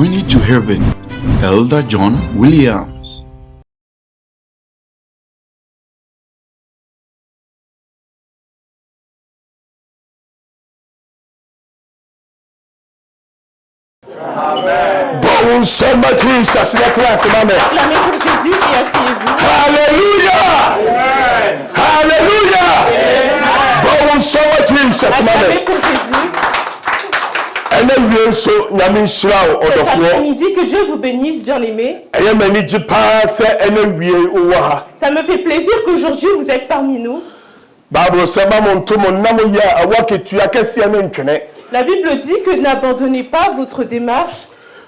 Journey to Heaven, Elder John Williams. Bon sommet Jesus, Acclamez pour Jésus et asseyez-vous. Hallelujah! Hallelujah! Bon sommet Jesus, Acclamez pour Jésus. Cet après-midi, que Dieu vous bénisse, bien-aimés. Ça me fait plaisir qu'aujourd'hui vous êtes parmi nous. La Bible dit que n'abandonnez pas votre démarche,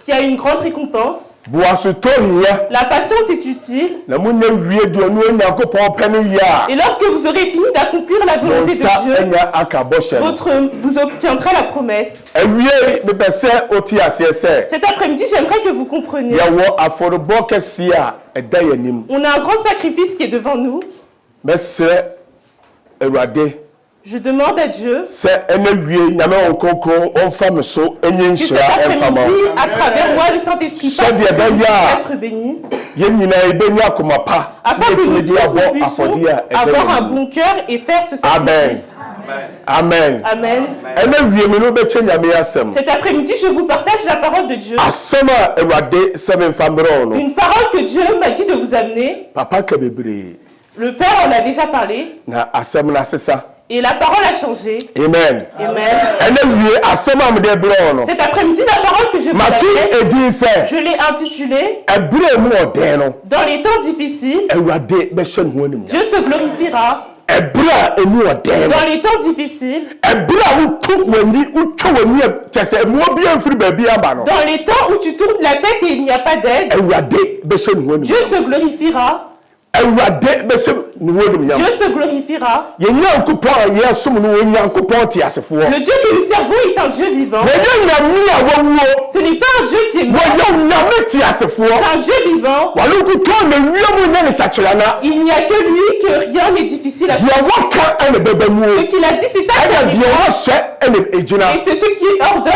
qui a une grande récompense. La patience est utile. Et lorsque vous aurez fini d'accomplir la volonté de Dieu, vous obtiendrez la promesse. Cet après-midi, j'aimerais que vous compreniez. On a un grand sacrifice qui est devant nous. Je demande à Dieu que cet après-midi, à travers moi, le Saint-Esprit fasse être béni, afin que nous tous puissions avoir un bon cœur et faire ce sacrifice. Amen. Amen. Cet après-midi, je vous partage la parole de Dieu. Une parole que Dieu m'a dit de vous amener. Le Père en a déjà parlé. Et la parole a changé. Amen. Amen. Cet après-midi, la parole que je vous donne, je l'ai intitulée dans les temps difficiles, Dieu se glorifiera. Dans les temps difficiles, dans les temps où tu tournes la tête et il n'y a pas d'aide, Dieu se glorifiera. Dieu se glorifiera. Le Dieu que nous servons est un Dieu vivant. Ce n'est pas un Dieu qui est mort. C'est un Dieu vivant. Il n'y a que lui, que rien n'est difficile à faire. Ce qu'il a dit, c'est ça qui est. Et c'est ce qui ordonne.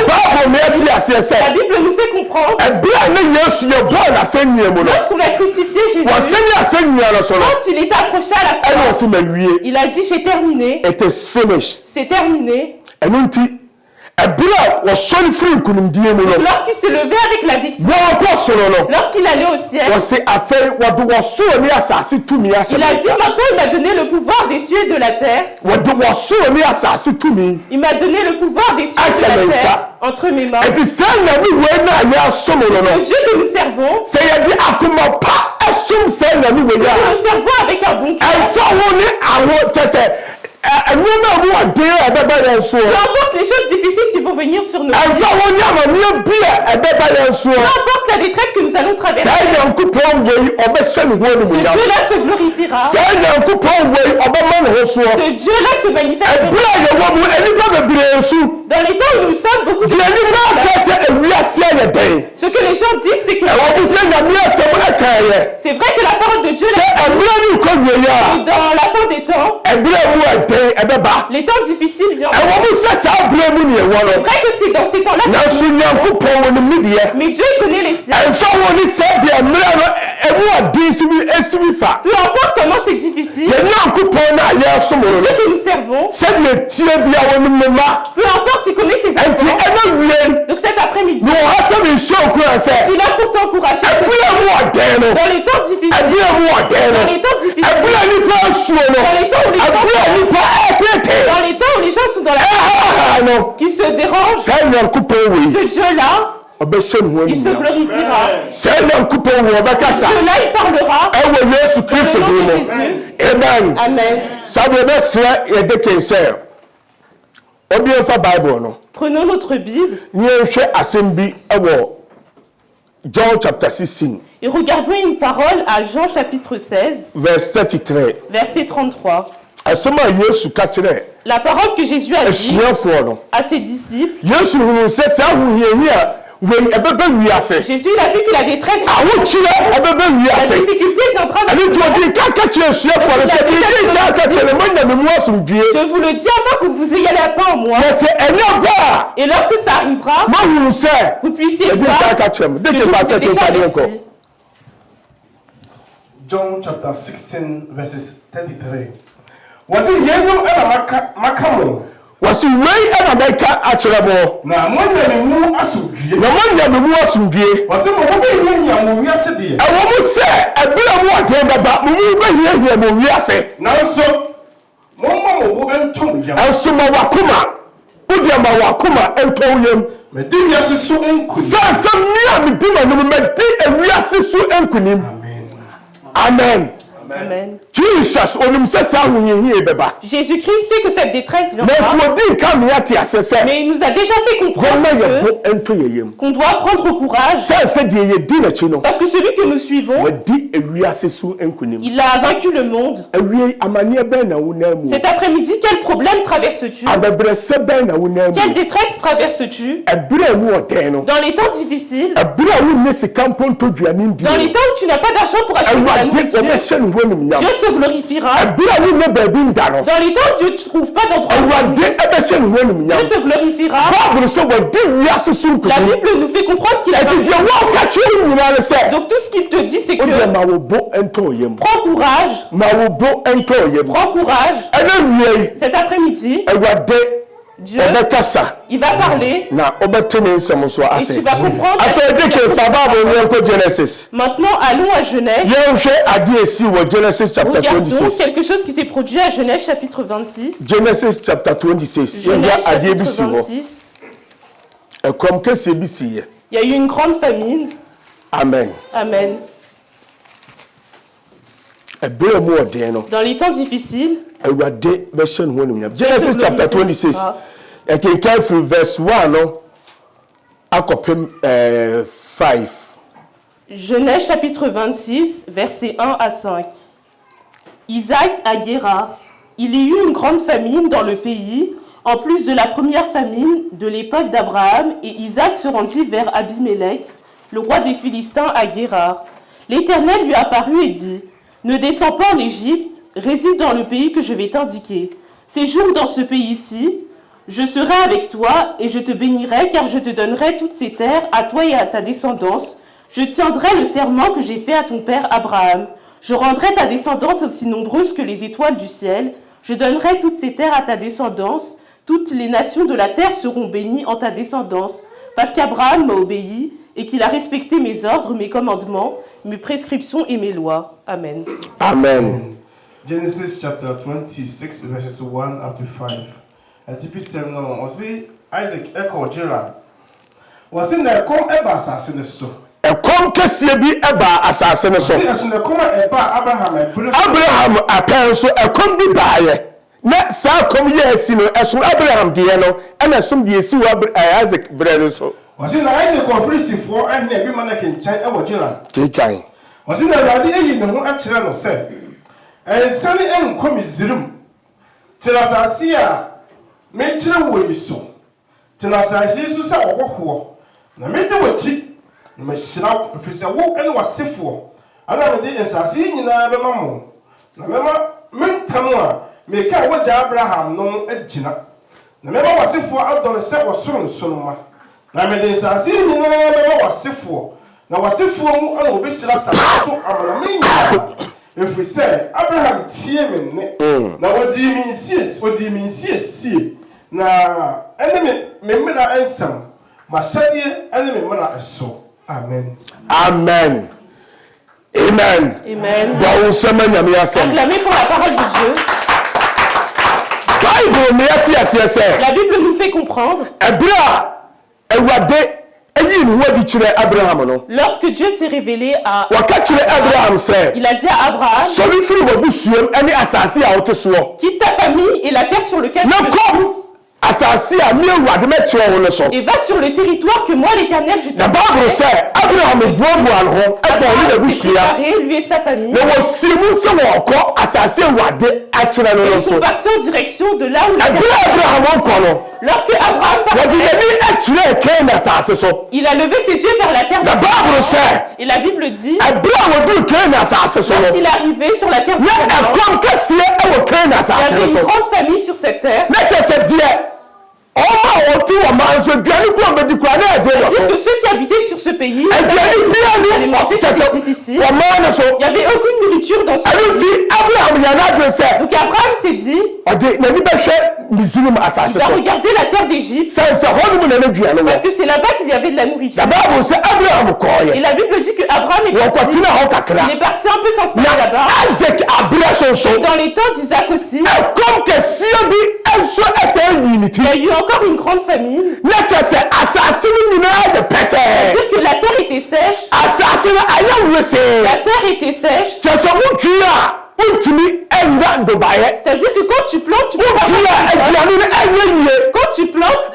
La Bible nous fait comprendre. Lorsqu'on a crucifié Jésus, quand il était accroché à la croix, il a dit j'ai terminé. C'est terminé. Lorsqu'il se levait avec la victoire, lorsqu'il allait au ciel, il a dit maintenant il m'a donné le pouvoir des cieux et de la terre. Il m'a donné le pouvoir des cieux et de la terre entre mes mains. Le Dieu que nous servons, nous servons avec un bon cœur. Peu importe les choses difficiles qui vont venir sur nous. Peu importe la détresse que nous allons traverser. Ce Dieu-là se glorifiera. Ce Dieu-là se manifestera. Dans les temps où nous sommes, beaucoup de gens, ce que les gens disent, c'est que c'est vrai que la parole de Dieu est dans la fin des temps. Les temps difficiles viennent. C'est vrai que c'est dans ces temps-là. Mais Dieu connaît les siens. Peu importe comment c'est difficile, Dieu que nous servons, peu importe, il connaît ses enfants. Donc cet après-midi, il est là pour t'encourager. Dans les temps difficiles, dans les temps difficiles, dans les temps où les gens sont dans la qui se dérangent, ce Dieu-là, il se glorifiera. Ce Dieu-là, il parlera. Amen. Amen. Prenons notre Bible et regardons une parole à Jean chapitre 16, verset 33. La parole que Jésus a dit à ses disciples. Jésus il a vu que la détresse, la difficulté viendra de je vous le dis afin que vous ayez la paix en moi. Et lorsque ça arrivera, vous puissiez voir que je vous ai déjà averti. John chapter 16 verses 33. Was it yellow and macamo? Was it way and America actually? Now, one day we move us. No one day we move us from here. Was it when we are sitting? I almost said, I will want to about me. We are saying, now so, Mama will and Tom, and some of Wakuma, Udiama Wakuma, and told him, Medina so inquisitive. Some near me, demon, and we are so inquisitive. Amen. Amen. Jesus, Jésus-Christ sait que cette détresse viendra. Mais il nous a déjà fait comprendre qu'on doit prendre courage. Parce que celui que nous suivons, il a vaincu le monde. Cet après-midi, quel problème traverses-tu? Quelle détresse traverses-tu? Dans les temps difficiles, dans les temps où tu n'as pas d'argent pour acheter de la nourriture, Dieu se glorifiera. Dans les temps où Dieu ne trouve pas d'endroit, Dieu se glorifiera. La Bible nous fait comprendre qu'il a vaincu. Donc tout ce qu'il te dit, c'est que prends courage. Prends courage. Cet après-midi, Dieu, il va parler. Et tu vas comprendre. Maintenant, allons à Genèse. Regardons quelque chose qui s'est produit à Genèse chapitre 26. Genesis chapter 26. Genèse chapitre 26. Il y a eu une grande famine. Amen. Amen. Dans les temps difficiles, Genesis chapter 26. I can carry through verse 1 5. Genèse chapitre 26, versets 1 à 5. Isaac à Guérar. Il y eut une grande famine dans le pays, en plus de la première famine de l'époque d'Abraham, et Isaac se rendit vers Abimélec, le roi des Philistins à Guérar. L'Éternel lui apparut et dit, « Ne descends pas en Égypte, réside dans le pays que je vais t'indiquer. Séjourne dans ce pays-ci, je serai avec toi et je te bénirai, car je te donnerai toutes ces terres à toi et à ta descendance. Je tiendrai le serment que j'ai fait à ton père Abraham. Je rendrai ta descendance aussi nombreuse que les étoiles du ciel. Je donnerai toutes ces terres à ta descendance. Toutes les nations de la terre seront bénies en ta descendance, parce qu'Abraham m'a obéi et qu'il a respecté mes ordres, mes commandements, mes prescriptions et mes lois. Amen. Amen. Genesis chapter 26 verses 1 up to 5. And if you say no, on see Isaac echo Gerard. Was in there come eba asase so. E kom kese bi eba asase ne so. See as ne come eba Abraham apan so e kom bi baaye. Na sa kom ye asi no eso Abraham de no e na som de asi Isaac brere so. Was in Isaac for and e bi man ken chan e wo Gerard. Kekan. Was in Awurade eyi ne ho a kire no se. E sane en kom Izrim. Tira asase a me kire wo yiso. Tira asase so sa ohoho. Na me de wachi na me hyira ofisa wo ene wasefo ana me de asase nyina be mamo na me ma mentam a me ka wo da Abraham no agina na me ma wasefo adore se wosoronsono ma na me de asase nyina be ma wasefo na wasefo mu ana obi hyira asase so amana me nyina efise Abraham tie me ne na odi mi nsie na ene me mera ensam Masadiye ene me mara eso. Amen. Amen. Amen. Amen. Bon semaine nyame asem. Acclamez pour la parole de Dieu. Bible me ati asese. La Bible nous fait comprendre. Ebra Ewade eyi ni wadi kire Abraham no. Lorsque Dieu s'est révélé à Abraham, il a dit à Abraham, quitte ta famille et la terre sur laquelle tu es. Et va sur le territoire que moi l'Éternel je t'ai donné. Abraham s'est préparé, lui et sa famille. Ils sont partis en direction de là où lorsque Abraham il a levé ses yeux vers la terre. Et la Bible dit lorsqu'il est arrivé sur la terre, il y avait une grande famille sur cette terre. C'est-à-dire que ceux qui habitaient sur ce pays allaient manger des choses difficiles. Il n'y avait aucune nourriture dans ce pays. Donc Abraham s'est dit, il va regarder la terre d'Égypte parce que c'est là-bas qu'il y avait de la nourriture. Et la Bible dit qu'Abraham est parti. Il est parti un peu s'installer là-bas. Et dans les temps d'Isaac aussi, il y a eu encore une grande famine. C'est-à-dire que la terre était sèche. La terre était sèche. C'est-à-dire que quand tu plantes, tu peux pas. Quand tu plantes,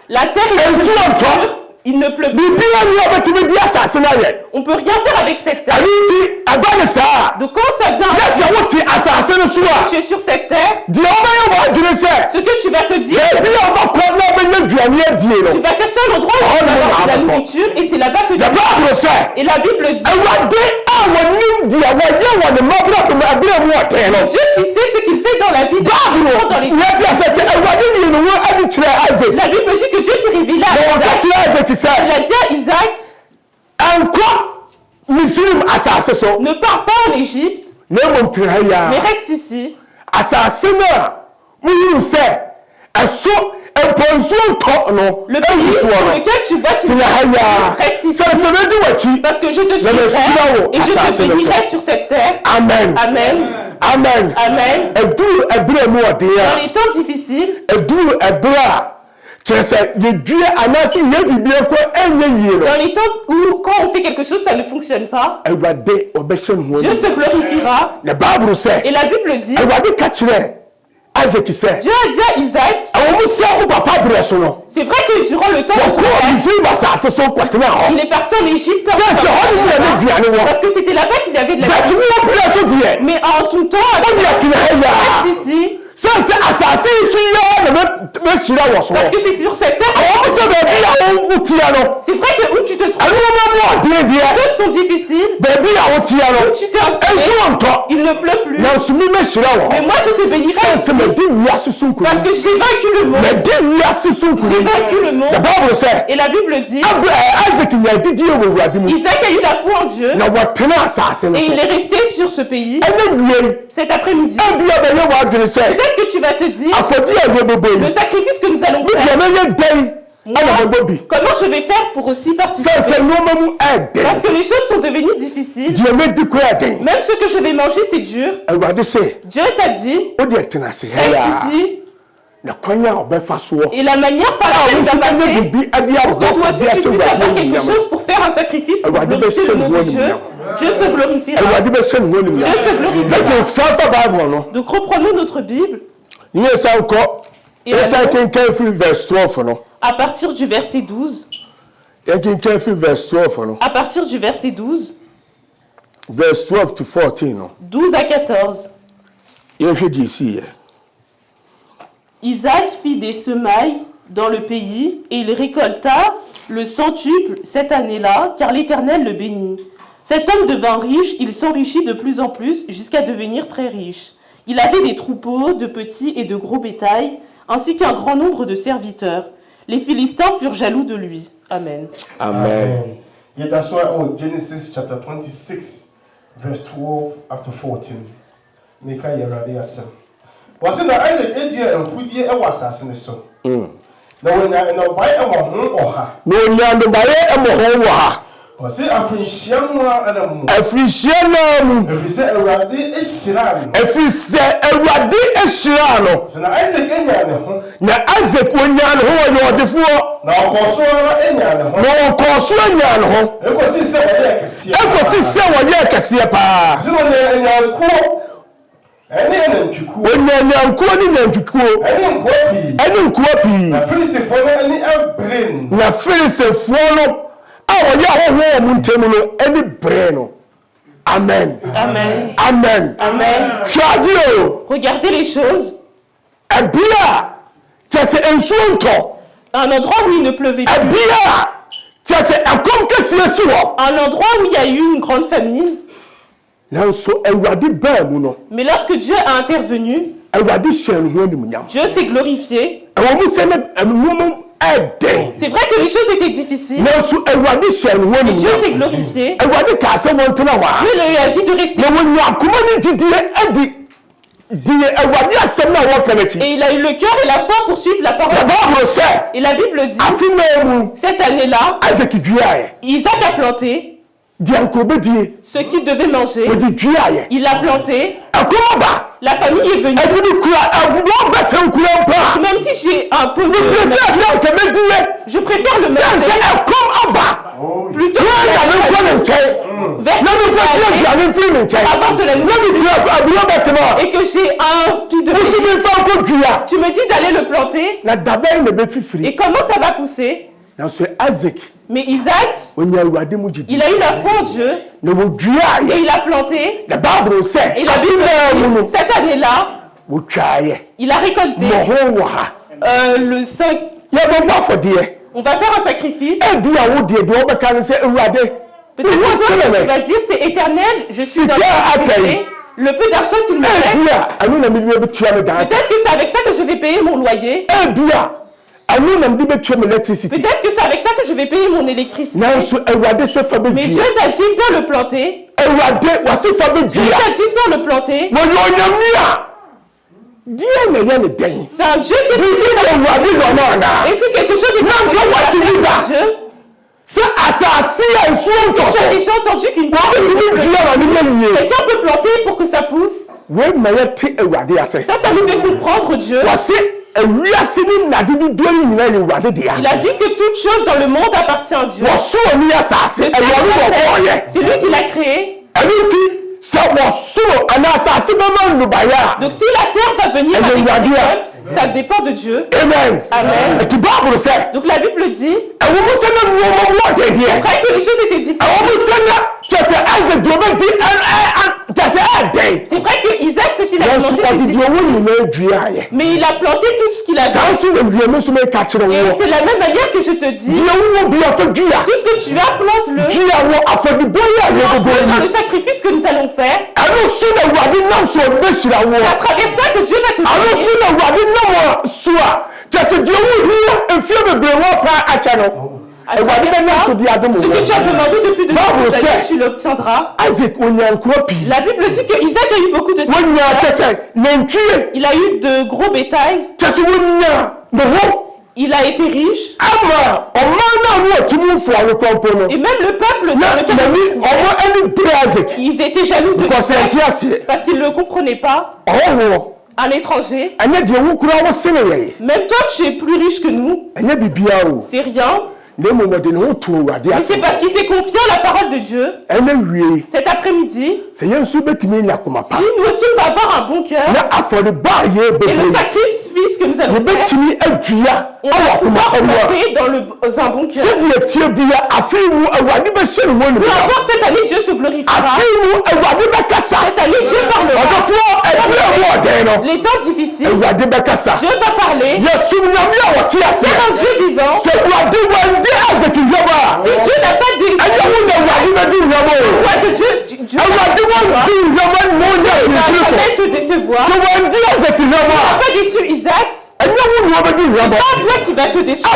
la terre est sèche. Il ne pleut plus. On peut rien faire avec cette terre. Donc quand ça vient, tu es sur cette terre, ce que tu vas te dire, tu vas chercher un endroit où tu vas avoir de la nourriture et c'est là-bas que tu vas. Et la Bible dit, Dieu qui sait ce qu'il fait dans la vie de l'enfant dans les temps. La Bible dit que Dieu s'est révélé à Isaac. Il a dit à Isaac, ne pars pas en Égypte, mais reste ici. Le pays sur lequel tu vas, tu restes ici. Parce que je te suivrai et je te bénirai sur cette terre. Amen. Amen. Amen. Amen. Dans les temps difficiles, dans les temps où quand on fait quelque chose ça ne fonctionne pas, Dieu se glorifiera. Et la Bible dit, Dieu a dit à Isaac, c'est vrai que durant le temps de il est parti en Égypte parce que c'était là-bas qu'il y avait de la vie. Mais en tout temps, reste ici. Parce que c'est sur cette terre. C'est vrai que où tu te trouves, les choses sont difficiles. Où tu t'es installé, il ne pleut plus. Mais moi je te bénirai ici. Parce que j'ai vaincu le monde. J'ai vaincu le monde. Et la Bible dit, Isaac a eu la foi en Dieu. Et il est resté sur ce pays. Cet après-midi, peut-être que tu vas te dire, le sacrifice que nous allons faire, comment je vais faire pour aussi participer? Parce que les choses sont devenues difficiles. Même ce que je vais manger, c'est dur. Dieu t'a dit, reste ici. Et la manière par laquelle il va passer, pour que toi aussi tu puisses faire quelque chose pour faire un sacrifice pour glorifier le nom de Dieu, Dieu se glorifiera. Dieu se glorifiera. Donc reprenons notre Bible. Et à partir du verset 12. À partir du verset 12. 12 à 14. Isaac fit des semailles dans le pays et il récolta le centuple cette année-là, car l'Éternel le bénit. Cet homme devint riche, il s'enrichit de plus en plus jusqu'à devenir très riche. Il avait des troupeaux de petits et de gros bétail, ainsi qu'un grand nombre de serviteurs. Les Philistins furent jaloux de lui. Amen. Amen. That's why Genesis chapter 26, verse 12 up to 14. Mika yarade asem. Wase na Isaac edie amfudie e wasase ne so. Na wona na bai e mo ho oha. No nya ndo bai e mo ho oha. Wase afinhyia no ana mu. Afinhyia no mu. Efise Awurade ehyira no. Efise Awurade ehyira no. So na Isaac enya ne ho. Na Isaac wonya ne ho wo yodefuo. Na okoso enya ne ho. Na okoso enya ne ho. Ekosi se wo ye kese. Ekosi se wo ye kese pa. So na enya ko. Eni nantwikuo. Onyanyankuo ni nantwikuo. Eni nkuo pii. Na Filistifoɔ no ani abere no. Na Filistifoɔ no a wɔyɛ ahoho mu ntemu no ani bere no. Amen. Amen. Amen. Amen. Chadio. Regardez les choses. Ebia, c'est un nsuo. Un endroit où il ne pleuvait plus. Ebia, c'est un comme que c'est un endroit où il y a eu une grande famine. Mais lorsque Dieu a intervenu, Dieu s'est glorifié. C'est vrai que les choses étaient difficiles. Mais Dieu s'est glorifié. Dieu lui a dit de rester. Et il a eu le cœur et la foi pour suivre la parole. Et la Bible dit, cette année-là, Isaac a planté ce qu'il devait manger. Il a planté. La famille est venue. Même si j'ai un peu de je préfère le manger. Plutôt que avoir de la nourriture et que j'ai un qui de tu me dis d'aller le planter. Et comment ça va pousser? Mais Isaac, il a eu la foi en Dieu. Et il a planté. Et la Bible dit, cette année-là, il a récolté le 5. On va faire un sacrifice. Peut-être que toi, tu vas dire, c'est éternel, je suis dans le peu d'argent qu'il me reste. Peut-être que c'est avec ça que je vais payer mon loyer. Peut-être que c'est avec ça que je vais payer mon électricité. Mais Dieu t'a dit, viens le planter. Dieu t'a dit, viens le planter. C'est un Dieu qui est et si quelque chose est Dieu, tu as déjà entendu qu'une quelqu'un peut planter pour que ça pousse. Ça nous fait comprendre Dieu. Il a dit que toute chose dans le monde appartient à Dieu. C'est lui qui l'a créé. Donc si la terre va venir avec la récolte, ça dépend de Dieu. Amen. Amen. Donc la Bible dit, après que les choses étaient difficiles, c'est vrai que Isaac, ce qu'il a mangé, mais il a planté tout ce qu'il a dit. Et c'est la même manière que je te dis, tout ce que tu as, plante-le. Dans le sacrifice que nous allons faire, c'est à travers ça que Dieu va te ce que tu as demandé depuis de nombreuses années, tu l'obtiendras. La Bible dit que Isaac a eu beaucoup de serviteurs. Il a eu de gros bétail. Il a été riche. Et même le peuple dans lequel ils étaient jaloux de Isaac parce qu'ils ne le comprenaient pas. Un étranger. Même toi, tu es plus riche que nous. C'est rien. Mais c'est parce qu'il s'est confié à la parole de Dieu. Cet après-midi, si nous aussi on va avoir un bon cœur, et le sacrifice que nous allons faire, on va pouvoir planter dans un bon cœur. Peu importe cette année, Dieu se glorifiera. Cette année, Dieu parlera. Les temps difficiles, Dieu va parler. C'est un Dieu vivant. Si Dieu n'a pas décidé, Dieu va te décevoir. Tu n'as pas déçu Isaac. C'est pas toi qui vas te décevoir.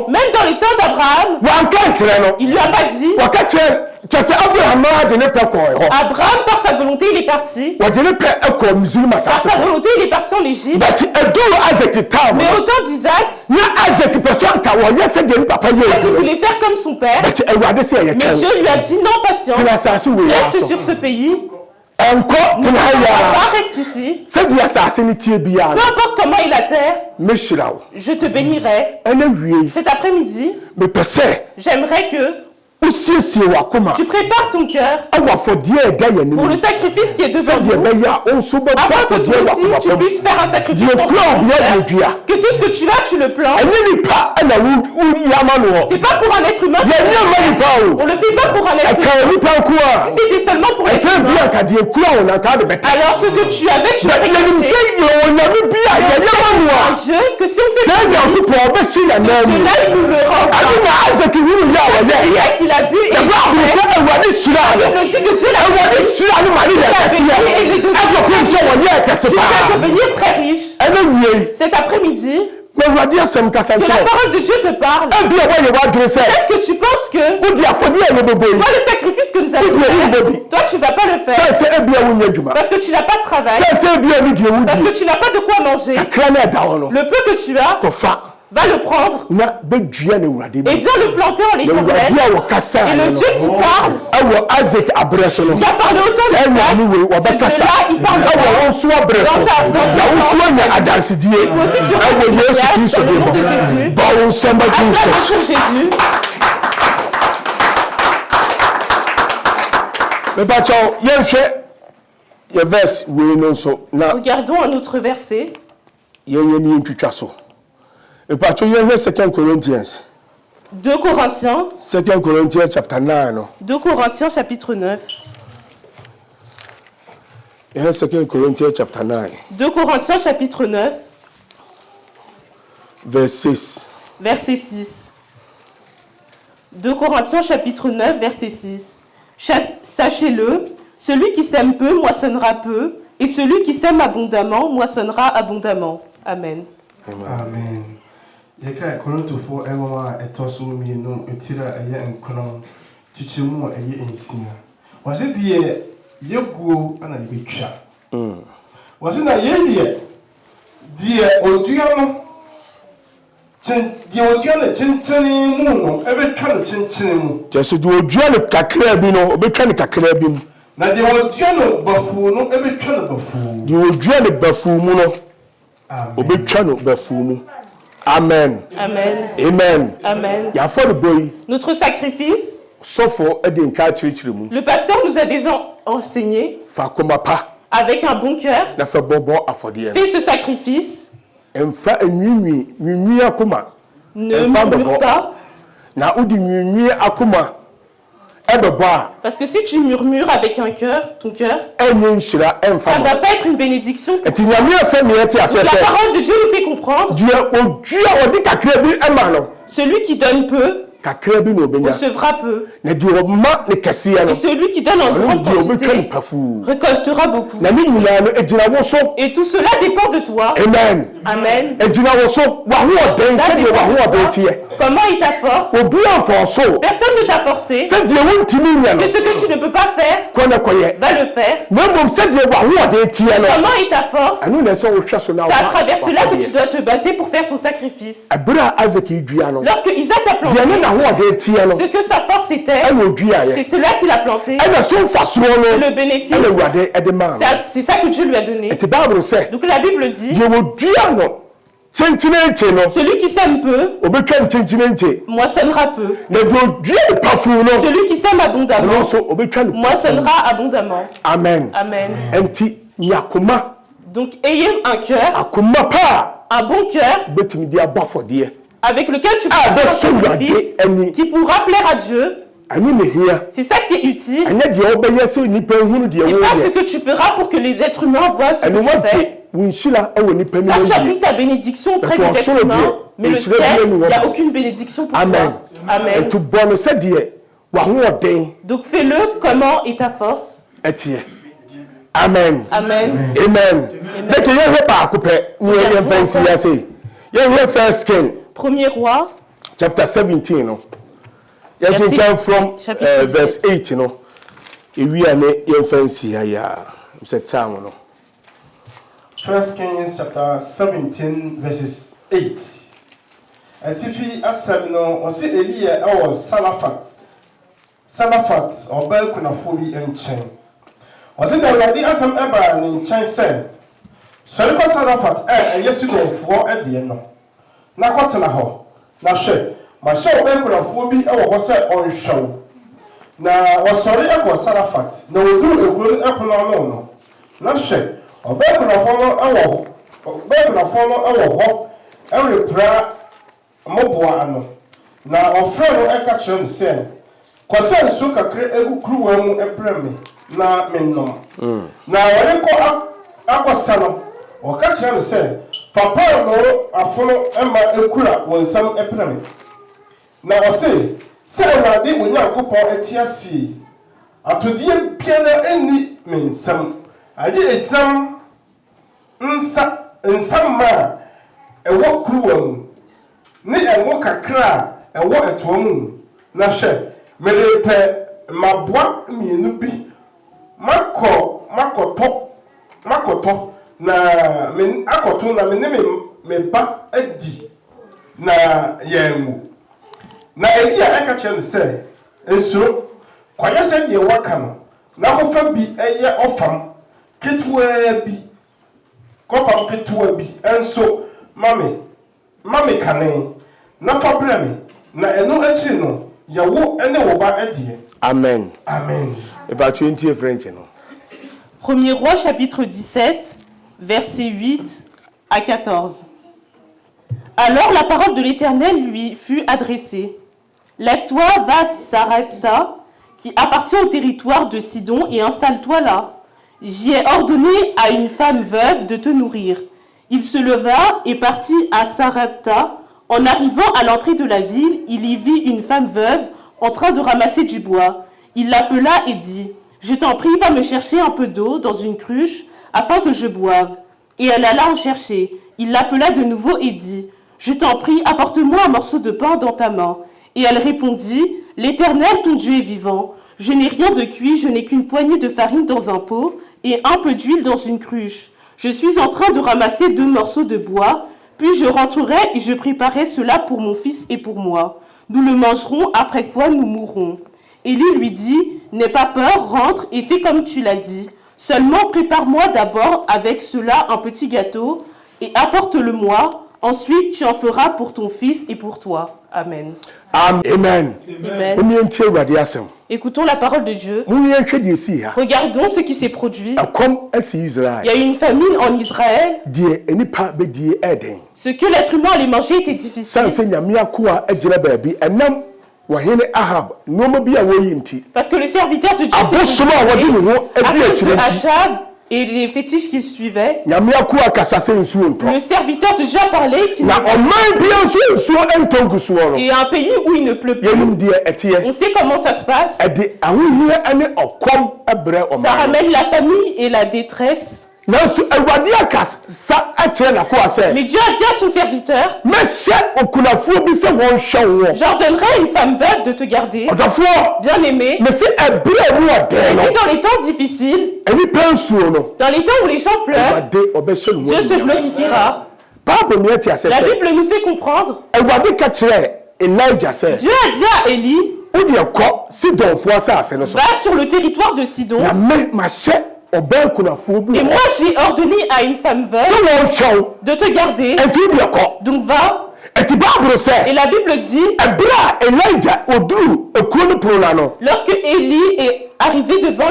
Même dans les temps d'Abraham, il lui a pas dit. Abraham, par sa volonté, il est parti. Par sa volonté, il est parti en Égypte. Mais au temps d'Isaac, il voulait faire comme son père. Mais Dieu lui a dit non, patience. Reste sur ce pays. Reste ici. Peu importe comment est la terre, je te bénirai. Cet après-midi, j'aimerais que tu prépares ton cœur pour le sacrifice qui est devant nous. Afin que toi aussi tu puisses faire un sacrifice pour ton frère. Que tout ce que tu as, tu le plantes. C'est pas pour un être humain. On le fait pas pour un être humain. Si c'était seulement pour l'être humain, alors ce que tu avais, tu l'avais gagné. Dieu, que si on fait ce Dieu-là, il nous le rend. il a vu et il a dit que Dieu l'a tu sais devenir très riche. Cet après-midi, la parole de Dieu te parle. Peut-être que tu penses que toi, le sacrifice que nous allons faire, toi, tu ne vas pas le faire. Parce que tu n'as pas de travail. Parce que tu n'as pas de quoi manger. Le peu que tu as, va le prendre et viens le planter en l'Éternel. Et le Dieu qui parle, qui a parlé au temps de Isaac, il parle dans ta et toi aussi tu auras une prière dans le nom de Jésus. Jésus. Regardons un autre verset. Et pas 2 Corinthiens. 2 Corinthiens. 2 Corinthiens chapter 9. 2 Corinthiens chapitre 9. 2 Corinthiens chapter 9. 2 Corinthiens chapitre 9. Verset 6. Verset 6. 2 Corinthiens chapitre 9 verset 6. Sachez-le, celui qui sème peu moissonnera peu, et celui qui sème abondamment moissonnera abondamment. Amen. Amen. Yeka Korintofo ewa etoso mienu etira eye enkono chichimu eye ensina. Wase die yeguo ana yebetwa. Wase na ye die odua no die odua na chenchene mu no ebetwa no chenchene mu. Jesu die odua no kakra bi no obetwa no kakra bi mu. Na die odua no bafu no ebetwa no bafu. Die odua no bafu mu no obetwa no bafu mu. Amen. Amen. Amen. Amen. Notre sacrifice, le pasteur nous a déjà enseigné avec un bon cœur. Fais ce sacrifice. Ne murmure pas. Parce que si tu murmures avec un cœur, ton cœur, ça ne va pas être une bénédiction. Donc, la parole de Dieu nous fait comprendre. Celui qui donne peu recevra peu. Et celui qui donne en grande quantité récoltera beaucoup. Et tout cela dépend de toi. Amen. Amen. Comment il t'a forcé? Personne ne t'a forcé. Que ce que tu ne peux pas faire, va le faire. Comment il t'a forcé? C'est à travers cela que tu dois te baser pour faire ton sacrifice. Lorsque Isaac a planté, ce que sa force était, c'est cela qu'il a planté. Le bénéfice, c'est ça que Dieu lui a donné. Donc la Bible dit, celui qui sème peu moissonnera peu. Celui qui sème abondamment moissonnera abondamment. Amen. Amen. Donc ayez un cœur, un bon cœur, avec lequel tu peux faire un sacrifice qui pourra plaire à Dieu. C'est ça qui est utile. C'est pas ce que tu feras pour que les êtres humains voient ce que tu fais. Ça, tu as pris ta bénédiction auprès des êtres humains, mais le ciel, il n'y a aucune bénédiction pour toi. Amen. Donc fais-le comment est ta force. Amen. Amen. Amen. Premier roi. Chapter 17, you know. You can come from verse 8, you know. We are in fancy here. It's a time, you know. 1 Kings chapter 17 verses 8. Atifi asabino osi Eliya awo Salafat obel kuna fobi enchen. Osi da wadi asam eba ni nchen se. Sori ko Salafat yesu do fo ede no. Na kwatena ho. Na hwe ma hye obel kuna fobi awo ho se onhwew. Na osori akọ Salafat na oduru eguro epono no. Na hwe Obekunafono awo repra moboa ano na ofreno eka kire nse kwase nsu kakre egu kruwa mu ebreme na mennom na wore ko akosano o ka kire nse fa paul no afono ema ekura wonsam ebreme na ose sɛ awurade onyankopɔn ati ase atodeɛ biara ɛnni me nsam agye esiam nsam a ɛwɔ kuruwa mu ne ɛnwo kakra a ɛwɔ ɛtoɔ mu na hwɛ merepɛ maboa mmienu bi makɔtɔ na akɔto na me ne me ba adi na yɛnwo na Elia ɛka kyerɛ no sɛ nsuro kwayɛ sɛ deɛ waka no na kɔfa bi ɛyɛ ɔfam ketewa bi ɛnso mame kane na fa brɛ me na ɛno akyiri no yɛwo ɛne wo ba ɛdeɛ. Amen. Amen. Et bah tu es French, non? 1er Roi chapitre 17 versets 8 à 14. Alors la parole de l'Éternel lui fut adressée. Lève-toi, va à Sarepta, qui appartient au territoire de Sidon, et installe-toi là. J'y ai ordonné à une femme veuve de te nourrir. Il se leva et partit à Sarepta. En arrivant à l'entrée de la ville, il y vit une femme veuve en train de ramasser du bois. Il l'appela et dit, « Je t'en prie, va me chercher un peu d'eau dans une cruche, afin que je boive. » Et elle alla en chercher. Il l'appela de nouveau et dit, « Je t'en prie, apporte-moi un morceau de pain dans ta main. » Et elle répondit, « L'Éternel, ton Dieu est vivant. Je n'ai rien de cuit, je n'ai qu'une poignée de farine dans un pot et un peu d'huile dans une cruche. Je suis en train de ramasser 2 morceaux de bois, puis je rentrerai et je préparerai cela pour mon fils et pour moi. Nous le mangerons, après quoi nous mourrons. » Élie lui dit, « N'aie pas peur, rentre et fais comme tu l'as dit. Seulement prépare-moi d'abord avec cela un petit gâteau et apporte-le-moi. Ensuite, tu en feras pour ton fils et pour toi. » Amen. Amen. Amen. Écoutons la parole de Dieu. Regardons ce qui s'est produit. Il y a eu une famine en Israël. Ce que l'être humain allait manger était difficile. Parce que le serviteur de Dieu s'est trouvé Achab et les fétiches qui suivaient. Le serviteur de Dieu a parlé et un pays où il ne pleut plus. On sait comment ça se passe. Ça ramène la famille et la détresse. Mais Dieu a dit à son serviteur, j'ordonnerai une femme veuve de te garder, bien aimée. Mais dans les temps difficiles, dans les temps où les gens pleurent, Dieu se glorifiera. La Bible nous fait comprendre. Dieu a dit à Élie, va sur le territoire de Sidon. Et moi j'ai ordonné à une femme veuve de te garder. Donc va. Et la Bible dit, lorsque Élie est arrivé devant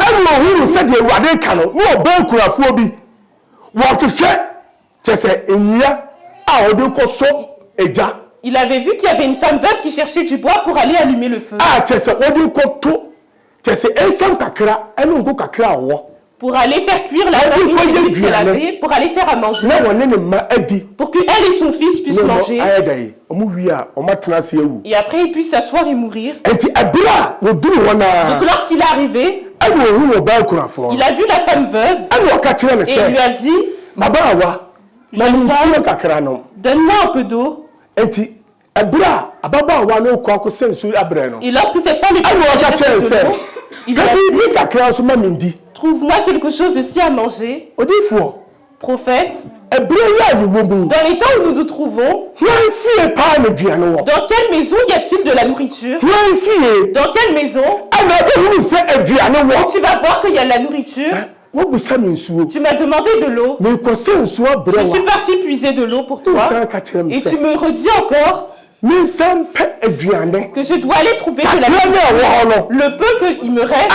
il avait vu qu'il y avait une femme veuve qui cherchait du bois pour aller allumer le feu. Pour aller faire cuire la farine qu'elle avait, pour aller faire à manger. Pour qu'elle et son fils puissent manger. Et après, ils puissent s'asseoir et mourir. Donc lorsqu'il est arrivé, il a vu la femme veuve et il lui a dit, donne-moi un peu d'eau. Et lorsque cette femme est venue, il lui a dit, trouve-moi quelque chose ici à manger. Prophète, dans les temps où nous nous trouvons, dans quelle maison y a-t-il de la nourriture? Dans quelle maison tu vas voir qu'il y a de la nourriture? Tu m'as demandé de l'eau. Je suis parti puiser de l'eau pour toi. Et tu me redis encore que je dois aller trouver de la nourriture. Le peu qu'il me reste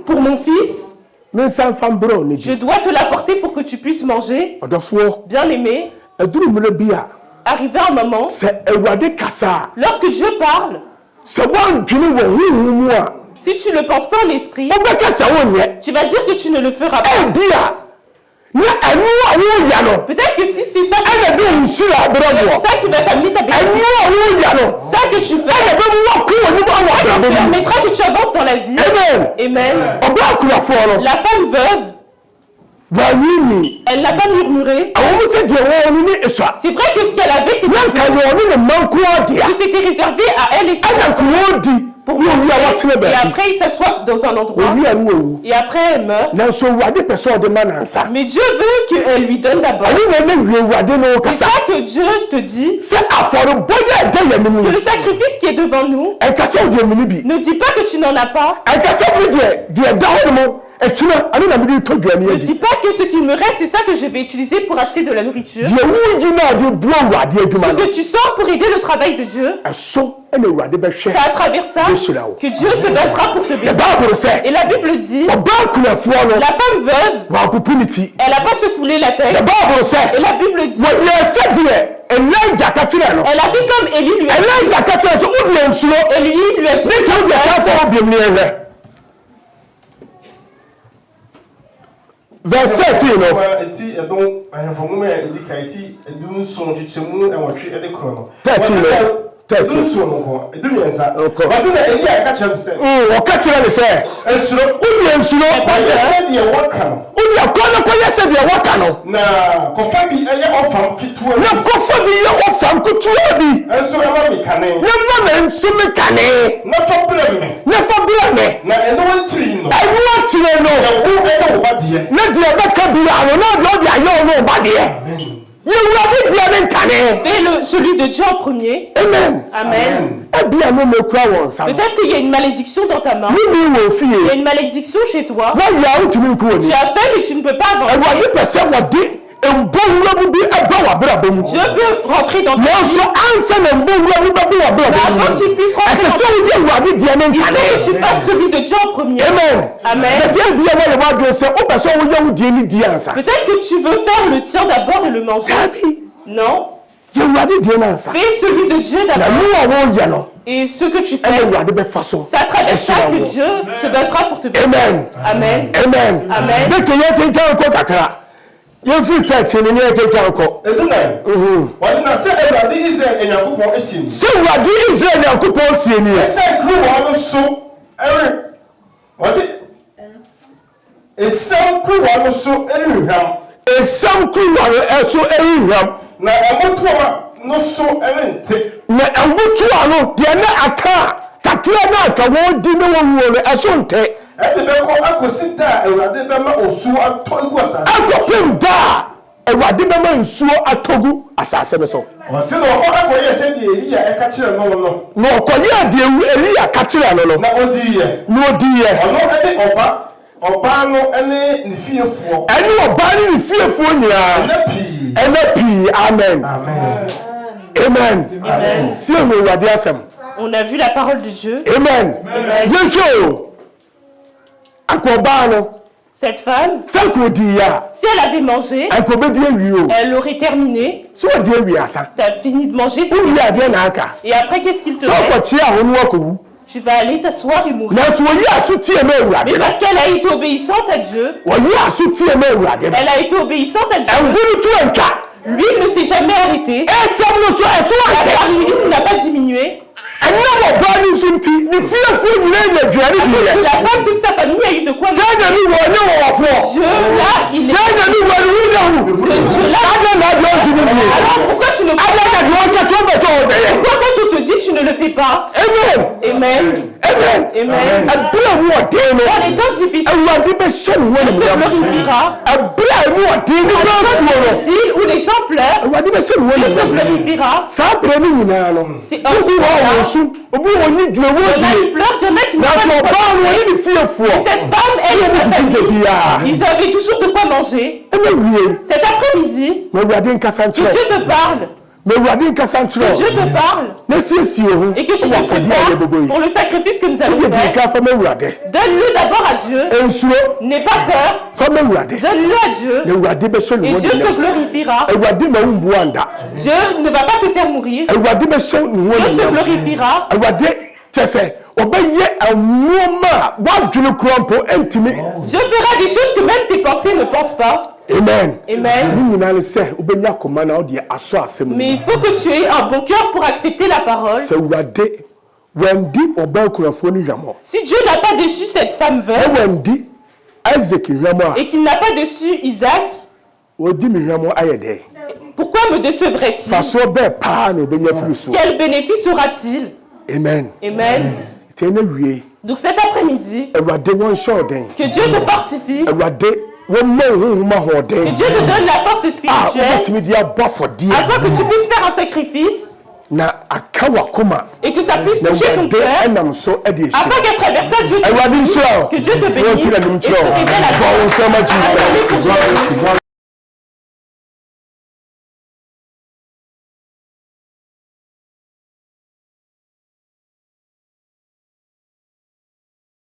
pour mon fils, je dois te l'apporter pour que tu puisses manger. Bien aimé, arrivé un moment, lorsque Dieu parle, si tu ne le penses pas en esprit, tu vas dire que tu ne le feras pas. Peut-être que si c'est ça qui va t'amener ta bénédiction. permettra que tu avances dans la vie. Amen. La femme veuve, elle n'a pas murmuré. C'est vrai que ce qu'elle avait, c'était réservé à elle et ses enfants. Pour manger. Et après il s'assoit dans un endroit et après elle meurt. Mais Dieu veut qu'elle lui donne d'abord. C'est ça que Dieu te dit, que le sacrifice qui est devant nous ne dit pas que tu n'en as pas. Ne dis pas que ce qu'il me reste, c'est ça que je vais utiliser pour acheter de la nourriture. Ce que tu sors pour aider le travail de Dieu, c'est à travers ça que Dieu se basera pour te bénir. Et la Bible dit, la femme veuve, elle n'a pas secoué la tête. Et la Bible dit, elle a fait comme Élie lui a dit. Élie lui a dit, verset 13 fais celui de Dieu en premier. Amen. Amen. Peut-être qu'il y a une malédiction dans ta main. Il y a une malédiction chez toi. Tu as faim mais tu ne peux pas avancer. Je veux rentrer dans ta vie. Avant que tu puisses rentrer dans ta vie, il faut que tu fasses celui de Dieu en premier. Amen. Peut-être que tu veux faire le tien d'abord et le manger. Non. Fais celui de Dieu d'abord. Et ce que tu fais, c'est à travers ça que Dieu se basera pour te bénir. Amen. Amen. Amen. na emotuwa no so erente na emotuwa no de na aka kakra na aka won di ne won wo esonte ede be ko akosi da ewade be ma osu atogu asase akofim da ewade be ma nsuo atogu asase be so wose no ko akoye se de Elia e ka kire no no koye de Elia ka kire no na odiye ono ede Oba no ene ni fiefo. Ene oba ni fiefo nyira. Ene pi. Amen. Amen. Amen. Si on regarde asem. On a vu la parole de Dieu. Amen. Yeso. Akoba no. Cette femme, si elle avait mangé, elle aurait terminé. Tu as fini de manger. Et après, qu'est-ce qu'il te reste? Tu vas aller t'asseoir et mourir. Mais parce qu'elle a été obéissante à Dieu. Elle a été obéissante à Dieu. Lui ne s'est jamais arrêté. La famille n'a pas diminué. La femme, toute sa famille a eu de quoi manger. Dieu, là, il est... Alors pourquoi tu ne pourquoi quand on te dit tu ne le fais pas? Amen. Amen. Amen. Dans les temps difficiles, on se glorifiera. Dans les temps difficiles où les gens pleurent, on se glorifiera. C'est un moment. Il y en a qui pleurent, il y en a qui ne pleurent pas. Cette femme, elle et sa famille, ils avaient toujours de quoi manger. Cet après-midi, que Dieu te parle. Que Dieu te parle et que tu te prépares pour le sacrifice que nous allons faire. Donne-le d'abord à Dieu. N'aie pas peur. Donne-le à Dieu. Et Dieu se glorifiera. Dieu ne va pas te faire mourir. Dieu se glorifiera. Dieu fera des choses que même tes pensées ne pensent pas. Amen. Amen. Mais il faut que tu aies un bon cœur pour accepter la parole. Si Dieu n'a pas déchu cette femme veuve et qu'il n'a pas déchu Isaac, pourquoi me déchevrait-il? Quel bénéfice aura-t-il? Amen. Amen. Donc cet après-midi, que Dieu te fortifie, que Dieu te donne la force spirituelle afin que tu puisses faire un sacrifice et que ça puisse toucher ton cœur afin qu'à travers ça Dieu te bénisse, que Dieu te bénisse et te révèle la